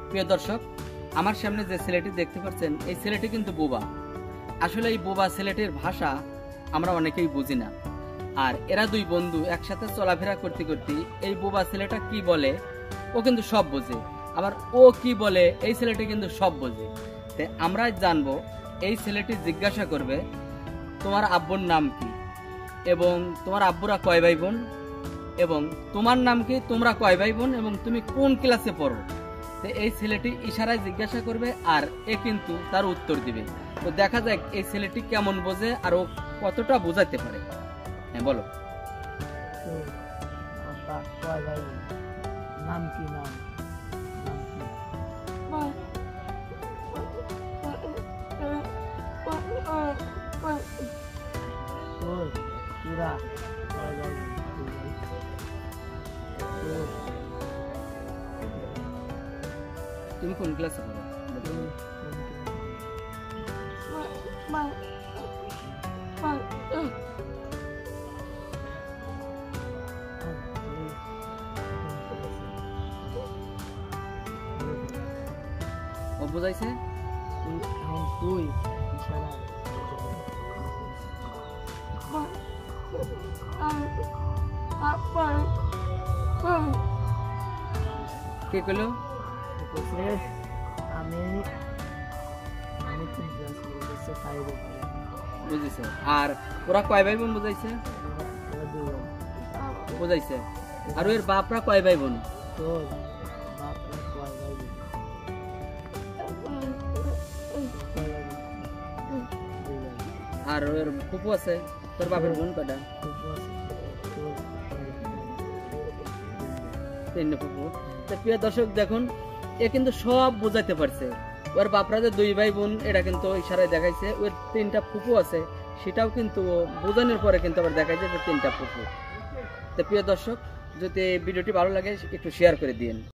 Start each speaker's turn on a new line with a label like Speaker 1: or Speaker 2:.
Speaker 1: প্রিয় দর্শক, আমার সামনে যে ছেলেটি দেখতে পাচ্ছেন এই ছেলেটি কিন্তু বোবা। আসলে এই বোবা ছেলেটির ভাষা আমরা অনেকেই বুঝি না। আর এরা দুই বন্ধু একসাথে চলাফেরা করতে করতে এই বোবা ছেলেটা কি বলে ও কিন্তু সব বোঝে, আবার ও কি বলে এই ছেলেটি কিন্তু সব বোঝে। তাই আমরা জানবো, এই ছেলেটি জিজ্ঞাসা করবে তোমার আব্বুর নাম কি, এবং তোমার আব্বুরা কয় ভাই বোন, এবং তোমার নাম কি, তোমরা কয় ভাই বোন, এবং তুমি কোন ক্লাসে পড়ো। তো এই ছেলেটি ইশারায় জিজ্ঞাসা করবে আর এ কিন্তু তার উত্তর দিবে। তো দেখা যাক এই ছেলেটি কেমন বোঝে আর ও কতটা বোঝাতে পারে। হ্যাঁ বলো।
Speaker 2: নাম কি? নাম
Speaker 1: তুমি কোন ক্লাসে পড়ো? ও বুঝাইছে?
Speaker 2: তুই
Speaker 1: কে কইলো?
Speaker 2: আমি
Speaker 1: বুঝেছে। আর ওরা কয় ভাই বোন বুঝাইছে? বুঝাইছে। আর ওর বাপরা কয় ভাই বোন?
Speaker 2: তোর
Speaker 1: আর ওর ফুপু আছে? তোর বাপের বোন কয়টা? তিনটে ফুপু। তো প্রিয় দর্শক দেখুন, এ কিন্তু সব বোঝাইতে পারছে। ওর বাপরা যে দুই ভাই বোন এটা কিন্তু ইশারায় দেখাইছে। ওর তিনটা ফুপু আছে সেটাও কিন্তু বোঝানোর পরে কিন্তু আবার দেখাইছে যে তিনটা ফুপু। তো প্রিয় দর্শক, যদি ভিডিওটি ভালো লাগে একটু শেয়ার করে দিন।